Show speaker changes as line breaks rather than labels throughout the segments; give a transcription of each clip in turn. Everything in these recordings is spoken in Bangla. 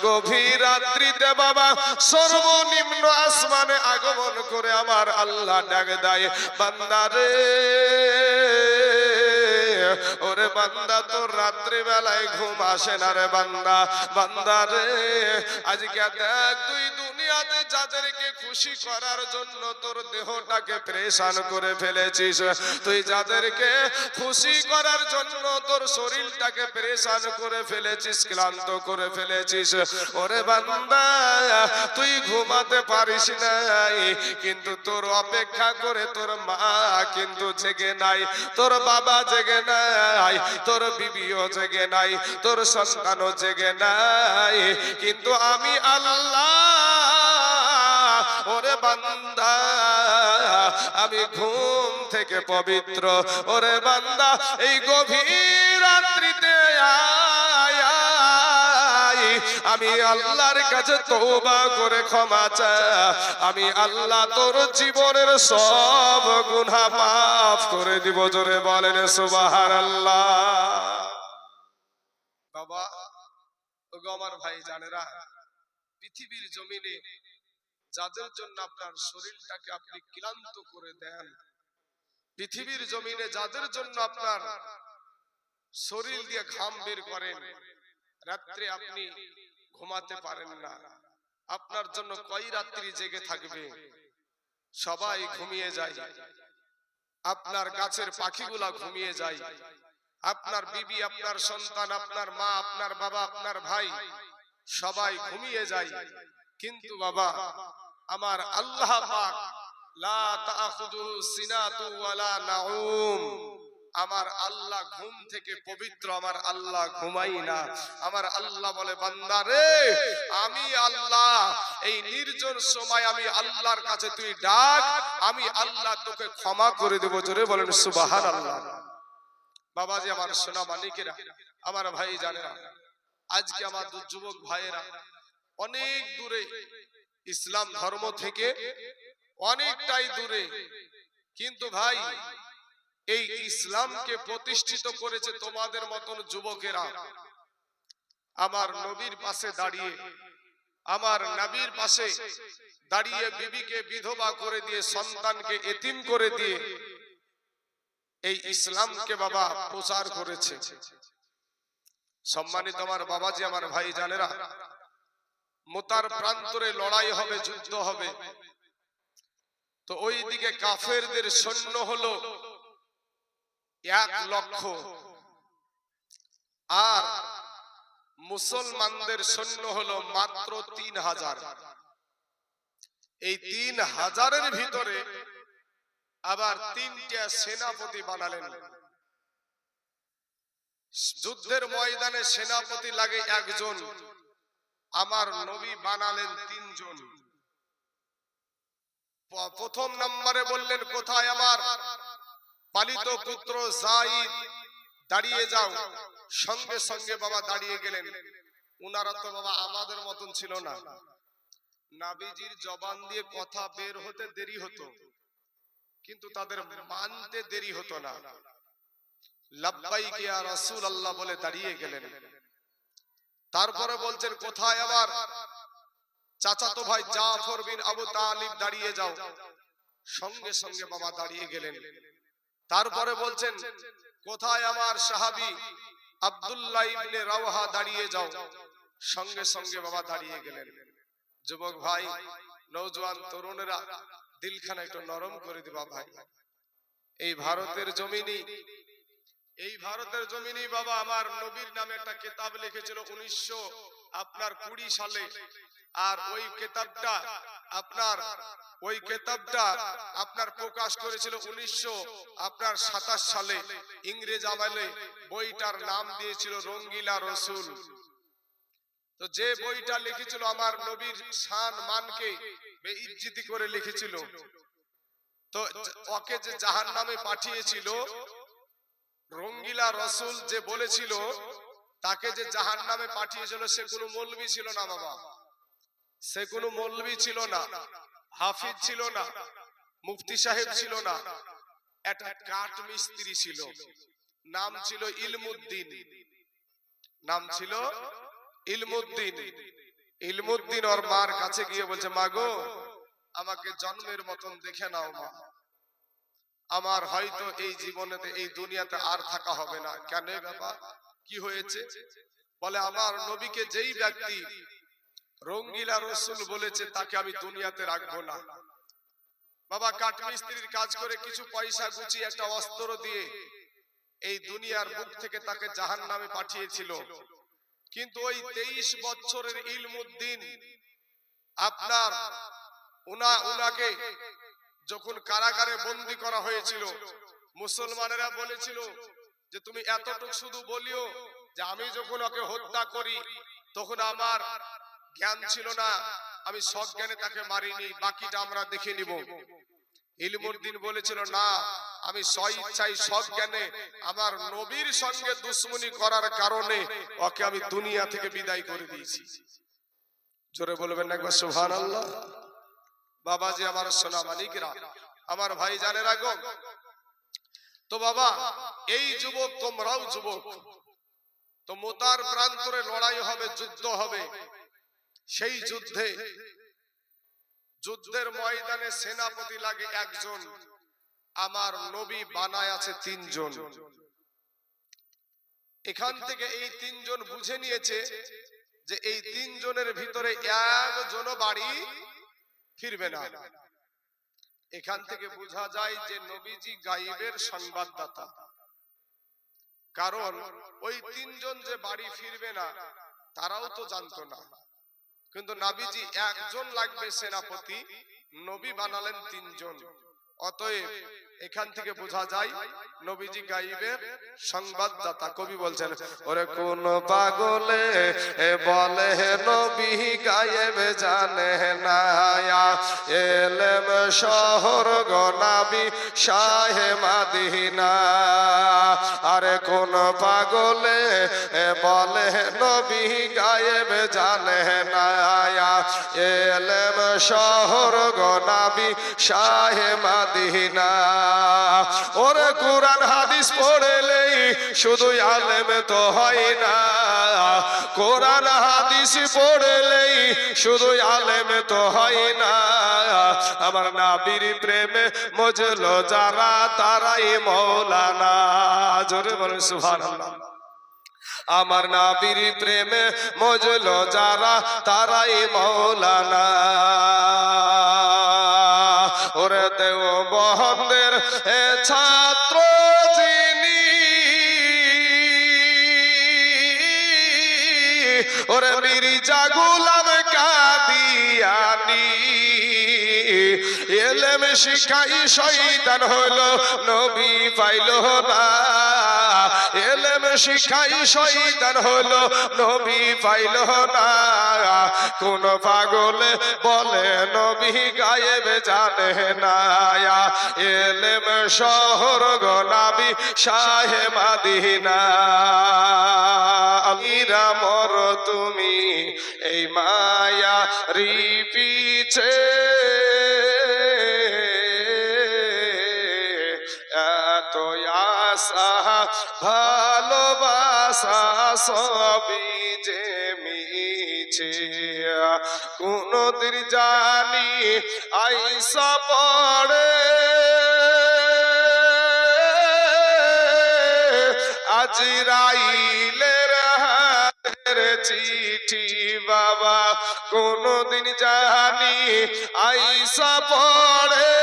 গভীর রাত্রিতে বাবা সর্বনিম্ন আসমানে আগমন করে আমার আল্লাহ ডাক দেয়, বান্দা রে, ওরে বান্দা তোর রাত্রি বেলায় ঘুম আসে না রে বান্দা, বান্দা রে আজকে দেখ তুই দুনিয়াতে যাদেরকে খুশি করার জন্য তোর দেহটাকে প্রেশান করে ফেলেছিস, তুই যাদেরকে খুশি করার জন্য তোর শরীরটাকে প্রেশান করে ফেলেছিস, ক্লান্ত করে ফেলেছিস, ওরে বান্দা তুই ঘুমাতে পারিস নাই, কিন্তু তোর অপেক্ষা করে তোর মা কিন্তু জেগে নাই, তোর বাবা জেগে নাই, তোর বিবিও জেগে নাই, তোর সন্তানও জেগে নাই, কিন্তু আমি আল্লাহ ওরে বান্দা আমি ঘুম থেকে পবিত্র, ওরে বান্দা এই গভীর রাত্রিতে আমি আল্লাহর কাছে তওবা করে ক্ষমা চাই, আমি আল্লাহ তোর জীবনের সব গুনাহ মাফ করে দিব। জোরে বলেন সুবহানাল্লাহ। বাবা ওগো আমার ভাই জানেরা, পৃথিবীর জমিনে যাদের জন্য আপনার শরীরটাকে আপনি ক্লান্ত করে দেন, পৃথিবীর জমিনে যাদের জন্য আপনার শরীর দিয়ে ঘাম বের করেন, রাত্রে আপনি ঘুমাতে পারেন না, আপনার জন্য কয় রাত্রি জেগে থাকবে, সবাই ঘুমিয়ে যায়, আপনার গাছের পাখিগুলা ঘুমিয়ে যায়, আপনার বিবি, আপনার সন্তান, আপনার মা, আপনার বাবা, আপনার ভাই সবাই ঘুমিয়ে যায়, কিন্তু বাবা আমার আল্লাহ পাক লা তাখুযুহু সিনাতু ওয়ালা নাউম, আমার আল্লাহ ঘুম থেকে পবিত্র, আমার আল্লাহ ঘুমাই না। আমার আল্লাহ বলে, বান্দা রে আমি আল্লাহ এই নির্জন সময় আমি আল্লাহর কাছে তুই ডাক, আমি আল্লাহ তোকে ক্ষমা করে দেব। জোরে বলেন সুবহানাল্লাহ। বাবাজি আমার সোনা মানিকেরা, আমার ভাই জানেরা, আজকে আমার যুবক ভাইয়েরা অনেক দূরে, ইসলাম ধর্ম থেকে অনেকটাই দূরে, কিন্তু ভাই এই ইসলামকে প্রতিষ্ঠিত করেছে তোমাদের মতন যুবকেরা। আমার নবীর পাশে দাঁড়িয়ে, আমার নবীর পাশে দাঁড়িয়ে বিবিকে বিধবা করে দিয়ে, সন্তানকে এতিম করে দিয়ে এই ইসলামকে বাবা প্রচার করেছে। সম্মানিত আমার বাবাজি, আমার ভাই জানেরা, মুতার প্রান্তরে লড়াই হবে, যুদ্ধ হবে, তো ওই দিকে কাফেরদের সৈন্য হলো 1,00,000 আর মুসলমানদের সৈন্য হলো মাত্র 3,000। এই 3,000-এর ভিতরে আবার 3টা সেনাপতি বানালেন। যুদ্ধের ময়দানে সেনাপতি লাগে 1 জন, আমার নবী বানালেন 3 জন। প্রথম নম্বরে বললেন, কোথায় আমার পালিত পুত্র যায়েদ, দাঁড়িয়ে যাও। সঙ্গে সঙ্গে বাবা দাঁড়িয়ে গেলেন। উনারা তো বাবা আমাদের মতন ছিল না, নবীজির জবান দিয়ে কথা বের হতে দেরি হতো, কিন্তু তাদের মানতে দেরি হতো না। লাব্বাইক ইয়া রাসূলুল্লাহ বলে দাঁড়িয়ে গেলেন। তারপরে বলছেন, কোথায় আমার চাচাতো ভাই জাফর বিন আবু তালিব, দাঁড়িয়ে যাও। সঙ্গে সঙ্গে বাবা দাঁড়িয়ে গেলেন। তারপরে বলছেন, কোথায় আমার সাহাবী আব্দুল্লাহ ইবনে রাওহা, দাঁড়িয়ে যাও। সঙ্গে সঙ্গে বাবা দাঁড়িয়ে গেলেন। যুবক ভাই, নওজোয়ান তরুণেরা, দিলখানা একটু নরম করে দিবা ভাই। এই ভারতের জমিনে বাবা আমার নবীর নামে একটা কিতাব লিখেছিল 1920 সালে, আর ওই কিতাবটা আপনার প্রকাশ করেছিল 1927 সালে ইংরেজ আমলে। বইটার নাম দিয়েছিল রঙ্গিলা রসুল। তো যে বইটা লিখেছিল আমার নবীর শান মানকে বেইজ্জতি করে লিখেছিল, তো ওকে যে জাহান্নামে পাঠিয়েছিল, রঙ্গিলা রসুল যে বলেছিল তাকে যে জাহান্নামে পাঠিয়েছিল, সে কোনো মৌলবি ছিল না বাবা, সে কোনো মৌলবি ছিল না, হাফিজ ছিল না, মুফতি সাহেব ছিল না, একটা কাঠ মিস্ত্রি ছিল, নাম ছিল ইলমুদ্দিন। ইলমুদ্দিন ওর মার কাছে গিয়ে বলছে, মা গো, আমাকে জন্মের মতন দেখে নাও মা, আমার হয়তো এই জীবনেতে এই দুনিয়াতে আর থাকা হবে না। কেন বাবা, কি হয়েছে? বলে, আমার নবীকে যেই ব্যক্তি রঙ্গিলা রসুল বলেছে তাকে আমি দুনিয়াতে রাখবো না। বাবা কাঠমিস্ত্রির কাজ করে কিছু পয়সা গুছিয়ে একটা অস্ত্র দিয়ে এই দুনিয়ার বুক থেকে তাকে জাহান্নামে পাঠিয়েছিল। কিন্তু ওই 23 বছরের ইলমুদ্দিন আপনার উনাকে যখন কারাগারে বন্দী করা হয়েছিল, মুসলমানেরা বলেছিল যে তুমি এতটুকু শুধু বলিও যে আমি যখন ওকে হত্যা করি তখন আমার জ্ঞান ছিল না, আমি সজ্ঞানে তাকে মারিনি, বাকিটা আমরা দেখে নিব। ইলমুদ্দিন বলেছিল, না, আমি স্বইচ্ছায় সজ্ঞানে আমার নবীর সঙ্গে দুশ্মনী করার কারণে ওকে আমি দুনিয়া থেকে বিদায় করে দিয়েছি। জোরে বলবেন না একবার সুবহানাল্লাহ। বাবাজি আমার সোনা মানিকরা, আমার ভাই জানেরা গো, তো বাবা এই যুবক, তোমরাও যুবক, তো মোতার প্রান্তরে লড়াই হবে, যুদ্ধ হবে। সেই যুদ্ধের ময়দানে সেনাপতি লাগে একজন, আমার নবী বানায় আছে 3 জন। এখান থেকে এই 3 জন বুঝে নিয়েছে যে এই 3 জনের ভিতরে একজনও বাড়ি ফিরবে না। এখান থেকে বোঝা যায় যে নবীজি গায়েবের সংবাদদাতা। কারণ ওই 3 জন যে বাড়ি ফিরবে না তারাও তো জানতো না, কিন্তু নবীজি একজন লাগবে সেনাপতি, নবী বানালেন 3 জন। অতএব এখান থেকে বোঝা যায় নবীজি গায়েবের সংবাদদাতা। কবি বলছেন, ওরে কোন পাগলে বলে নবী গায়েব জানে না, এলেম শহর গো নবী শাহে মদিনা। আরে কোন পাগলে বলে নবী গায়েব জানে না, এলেম শহর গো নবী শাহে মদিনা। ওরে কুরআন হাদিস পড়লেই শুধু আলেম তো হয় না, কোরআন হাদিস পড়লেই শুধু আলেম তো হয় না। আমার নবীর প্রেমে মজলো যারা তারাই মৌলানা। জোরে বলেন সুবহানাল্লাহ। আমার নবীর প্রেমে মজলো যারা তারাই মৌলানা। ওরে দেওবন্দের ছাত্র যিনি, ওরে মির্জা গোলাম কাদিয়ানী, এলেম শিখাই শয়তান হলো নবী পাইল না, এলেম শিখাই শয়তান হলো নবী পাইল না। কোন পাগলে বলে নবী গায়েব জানে না, এলেম শহর গো নবী শাহে মদিনা। আমিরা মর তুমি এই মায়া রিপিছে, এত আশা ভালোবাসা সবই যে মিছে। কোনদিন জানি আইসা পড়ে আজরাইলের হাতের চিঠি, বাবা কোনদিন জানি আইসা পড়ে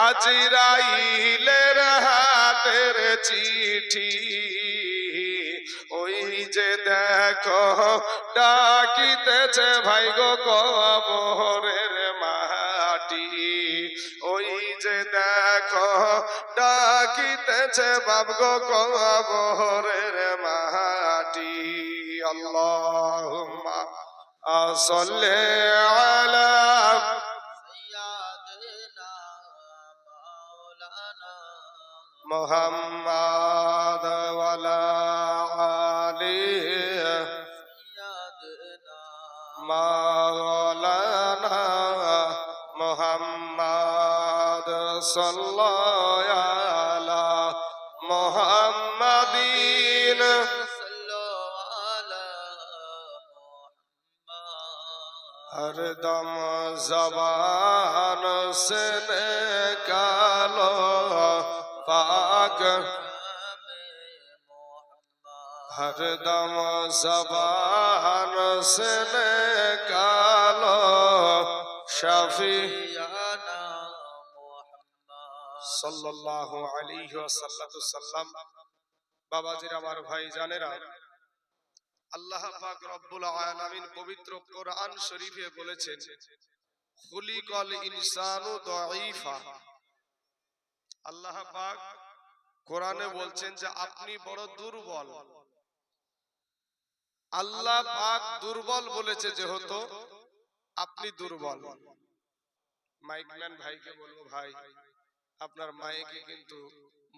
আজরাইলের হাতের চিঠি। ওই যে দেখো ডাকিতেছে ভাই গো কবরের মাটি, ওই যে দেখো ডাকিতেছে বাপ গো কবরের মাটি। আল্লাহুম্মা সাল্লি আলা মুহাম্মাদ ওয়ালা আলিহি মাওলানা মুহাম্মাদ সাল্লাল্লাহু আলা মুহাম্মাদিন हरदम ज़बान से निकालो पाक, हरदम ज़बान से निकालो शफीयाना सल्लल्लाहु अलैहि वसल्लम। बाबाजीर আমার ভাই জানেরা, আল্লাহ পাক রব্বুল আলামিন পবিত্র কোরআন শরীফে বলেছেন, খুলিকাল ইনসানু দাঈফা। আল্লাহ পাক কোরআনে বলছেন যে আপনি বড় দুর্বল। আল্লাহ পাক দুর্বল বলেছে যেহেতু আপনি দুর্বল। মাইকম্যান ভাইকে বলবো, ভাই আপনার মাইকে কিন্তু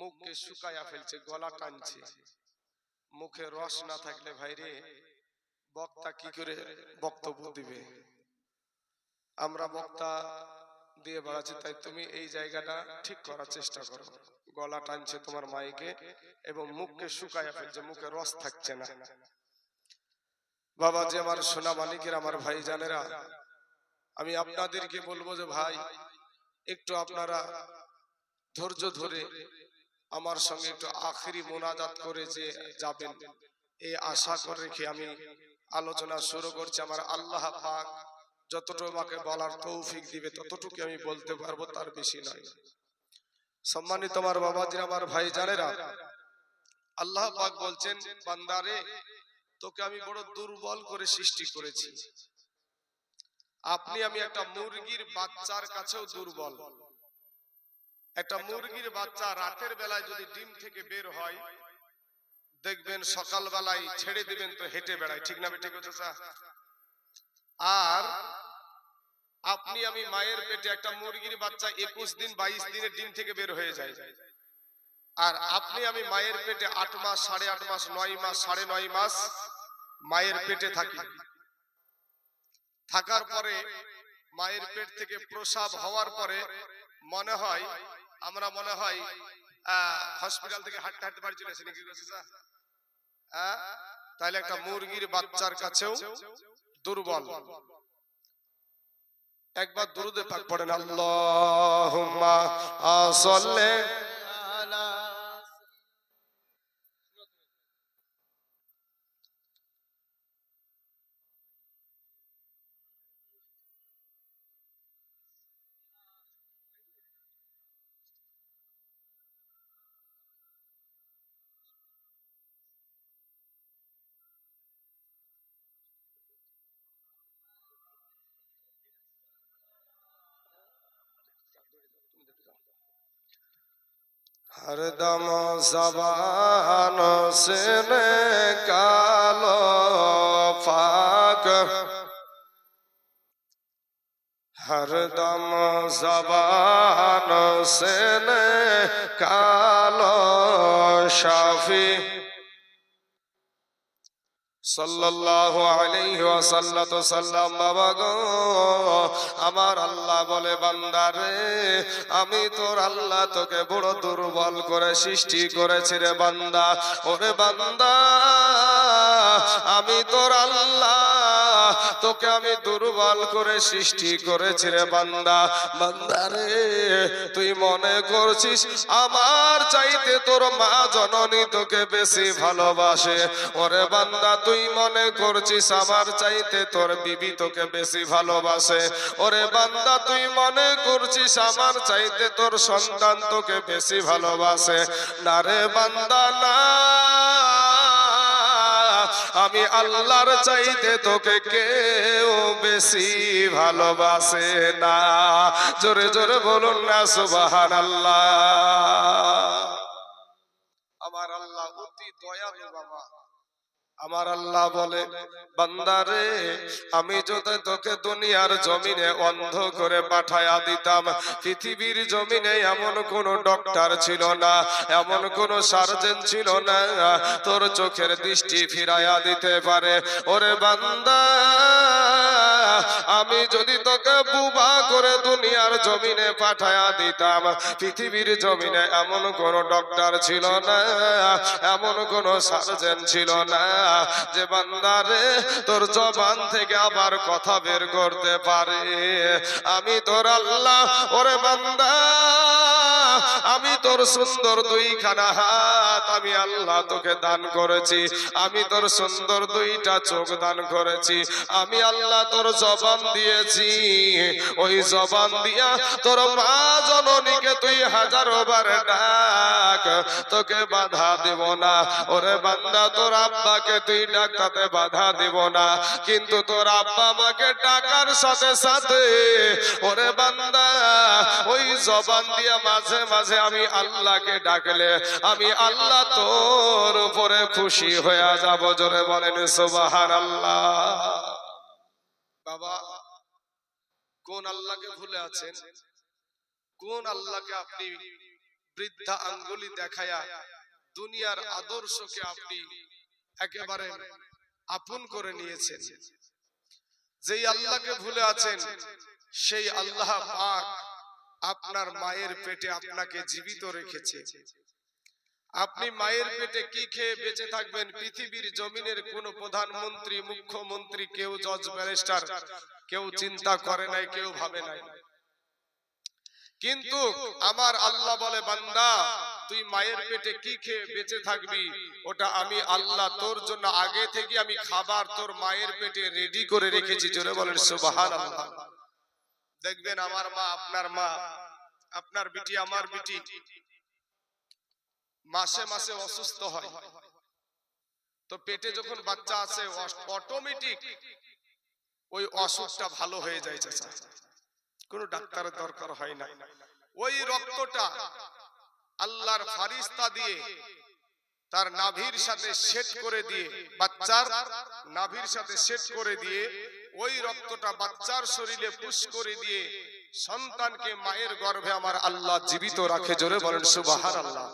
মুখকে শুকায়া ফেলছে, গলা টানছে। মুখে রস না থাকলে ভাইরে বক্তা কি করে বক্তব্য দিবে? আমরা বক্তা দিয়ে বেড়াচ্ছি, তাই তুমি এই জায়গাটা ঠিক করার চেষ্টা করো। গলা টানছে তোমার মাইকে এবং মুখকে শুকায়া ফেলছে, মুখে রস থাকছে না। বাবা যে আমার সোনা মালিকের আমার ভাই জানেরা, আমি আপনাদেরকে বলবো যে ভাই একটু আপনারা ধৈর্য ধরে আমার সঙ্গে একটু আখিরি মোনাজাত করে যে যাবেন, এই আশা করে রেখে আমি আলোচনা শুরু করছি। আমার আল্লাহ পাক যতটুকু আমাকে বলার তৌফিক দিবে ততটুকু আমি বলতে পারবো, তার বেশি নয়। সম্মানিত আমার বাবাজি আমার ভাই জানেরা, আল্লাহ পাক বলছেন, বান্দারে তোকে আমি বড় দুর্বল করে সৃষ্টি করেছি। আপনি আমি একটা মুরগির বাচ্চার কাছেও দুর্বল। একটা মুরগির বাচ্চা রাতের বেলায় যদি ডিম থেকে বের হয়, দেখবেন সকাল বেলায় ছেড়ে দিবেন তো হেঁটে বেড়ায়, ঠিক না? ঠিক হচ্ছে। আর আপনি আমি মায়ের পেটে একটা মুরগির বাচ্চা 21 দিন 22 দিনের ডিম থেকে বের হয়ে যায়। আর আপনি আমি মায়ের পেটে 8 মাস 8.5 মাস 9 মাস 9.5 মাস মায়ের পেটে থাকি। থাকার পরে মায়ের পেট থেকে প্রসব হওয়ার পরে মনে হয় আমরা হসপিটাল থেকে হাঁটতে হাঁটতে বাড়ি চলে আসি, নাকি? তাহলে একটা মুরগির বাচ্চার কাছেও দুর্বল। একবার দুরুদে পাক পড়েন, আল্লাহুম্মা সাল্লি আলা। हरदम ज़बान से निकालो पाक, हरदम ज़बान से निकालो शाफी সাল্লাল্লাহু আলাইহি ওয়াসাল্লাম। বাবা গো, আমার আল্লাহ বলে, বান্দারে আমি তোর আল্লাহ তোকে বড় দুর্বল করে সৃষ্টি করেছি রে বান্দা। ওরে বান্দা, আমি তোর আল্লাহ তোকে আমি দুর্বল করে সৃষ্টি করেছি রে বান্দা। বান্দারে তুই মনে করছিস আমার চাইতে তোর মা জননী তোকে বেশি ভালোবাসে। ওরে বান্দা, তুই মনে করছিস আমার চাইতে তোর বিবি তোকে বেশি ভালোবাসে। ওরে বান্দা, তুই মনে করছিস আমার চাইতে তোর সন্তান তোকে বেশি ভালোবাসে। না রে বান্দা, না, আমি আল্লাহর চাইতে তোকে কেউ বেশি ভালোবাসে না। জোরে জোরে বলুন না সুবহানাল্লাহ। আমার আল্লাহ অতি দয়ালু বাবা। আমার আল্লাহ বলে, বান্দারে আমি যদি তোকে দুনিয়ার জমিনে অন্ধ করে পাঠায়া দিতাম, পৃথিবীর জমিনে এমন কোন ডক্টর ছিল না, এমন কোন সার্জন ছিল না তোর চোখের দৃষ্টি ফিরাইয়া দিতে পারে। ওরে বান্দা, আমি যদি তোকে বুবা করে দুনিয়ার জমিনে পাঠায়া দিতাম, পৃথিবীর জমিনে এমন কোন ডক্টর ছিল না, এমন কোন সার্জন ছিল না যে বান্দারে তোর জবান থেকে আবার কথা বের করতে পারে। আমি তোর আল্লাহ, ওরে বান্দা আমি তোর সুন্দর দুইখানা হাত আমি আল্লাহ তোকে দান করেছি, আমি তোর সুন্দর দুইটা চোখ দান করেছি, আমি আল্লাহ তোর জবান দিয়েছি, ওই জবান দিয়া তোর মা জননীকে তুই হাজারো বার ডাক, তোকে বাধা দেব না। ওরে বান্দা তোর আব্বাকে তুই ডাকতে বাধা দেব না, কিন্তু তোর আব্বা আমাকে ডাকার সাথে সাথে ওরে বান্দা ওই জবান দিয়া মাঝে মাঝে আমি আল্লাহকে ডাকলে আমি আল্লাহ তোর উপরে খুশি হয়ে যাব। জোরে বলেন সুবহানাল্লাহ। বাবা, কোন আল্লাহকে ভুলে আছেন? কোন আল্লাহকে আপনি বৃদ্ধা আঙ্গুলি দেখায়া দুনিয়ার আদর্শকে আপনি একেবারে আপন করে নিয়েছেন? যেই আল্লাহকে ভুলে আছেন সেই আল্লাহ পাক আপনার মায়ের পেটে আপনাকে জীবিত রেখেছে। আপনি মায়ের পেটে কি খেয়ে বেঁচে থাকবেন পৃথিবীর জমিনের কোন প্রধানমন্ত্রী, মুখ্যমন্ত্রী, কেউ জজ, ব্যারিস্টার কেউ চিন্তা করে নাই, কেউ ভাবে নাই। কিন্তু আমার আল্লাহ বলে, বান্দা তুই মায়ের পেটে কি খেয়ে বেঁচে থাকবি ওটা আমি আল্লাহ তোর জন্য আগে থেকে আমি খাবার তোর মায়ের পেটে রেডি করে রেখেছি। জোরে বলেন সুবহানাল্লাহ। দেখবেন আমার মা, আপনার মা, আপনার বিটি, আমার বিটি মাসে মাসে অসুস্থ হয়, তো পেটে যখন বাচ্চা আছে অটোমেটিক ওই অসুখটা ভালো হয়ে যায়। চাচা, কোনো ডাক্তারের দরকার হয় না। ওই রক্তটা আল্লাহর ফারিস্তা দিয়ে তার নাভির সাথে সেট করে দিয়ে, বাচ্চার নাভির সাথে সেট করে দিয়ে ওই রক্তটা বাচ্চার শরীরে পুশ করে দিয়ে সন্তানকে মায়ের গর্ভে আমার আল্লাহ জীবিত রাখে। জোরে বলেন সুবহানাল্লাহ।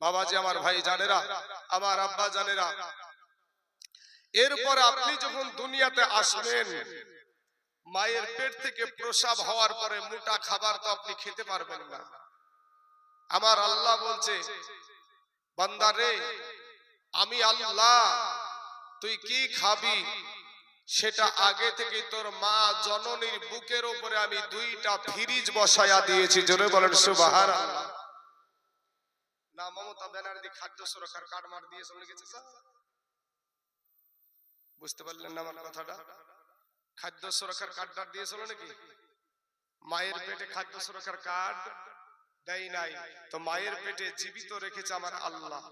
বাবাজি, আমার ভাই জানেরা, আমার আব্বা জানেরা, এরপরে আপনি যখন দুনিয়াতে আসবেন, মায়ের পেট থেকে প্রসাব হওয়ার পরে মোটা খাবার তো আপনি খেতে পারবেন না। আমার আল্লাহ বলছে, বান্দা রে আমি আল্লাহ তুই কি খাবি সেটা আগে থেকে তোর মা জননীর বুকের উপরে আমি দুইটা ফ্রিজ বসায়া দিয়েছি। জোরে বলেন সুবহানাল্লাহ। না মমতা ব্যানার্জি খাদ্য সুরক্ষার কার্ড মার দিয়ে চলে গেছে, বুঝতে পারলেন না আমার কথাটা? খাদ্য সুরক্ষার কার্ড দিয়েছিল নাকি? মায়ের পেটে খাদ্য সুরক্ষার কার্ড দেয় নাই, তো মায়ের পেটে জীবিত রেখেছে আমার আল্লাহ।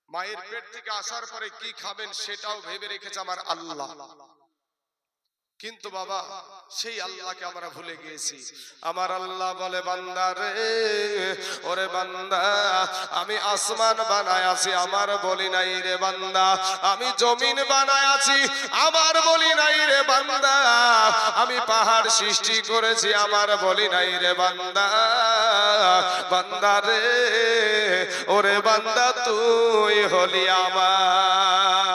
মায়ের পেট থেকে আসার পরে কি খাবেন সেটাও ভেবে রেখেছে আমার আল্লাহ। কিন্তু বাবা সেই আল্লাহকে আমরা ভুলে গিয়েছি। আমার আল্লাহ বলে, বান্দা রে ওরে বান্দা আমি আসমান বানায় আছি, আমার বলি নাই রে বান্দা, আমি জমিন বানায় আছি, আমার বলি নাই রে বান্দা, আমি পাহাড় সৃষ্টি করেছি, আমার বলি নাই রে বান্দা। বান্দা রে ওরে বান্দা তুই হলি আমার।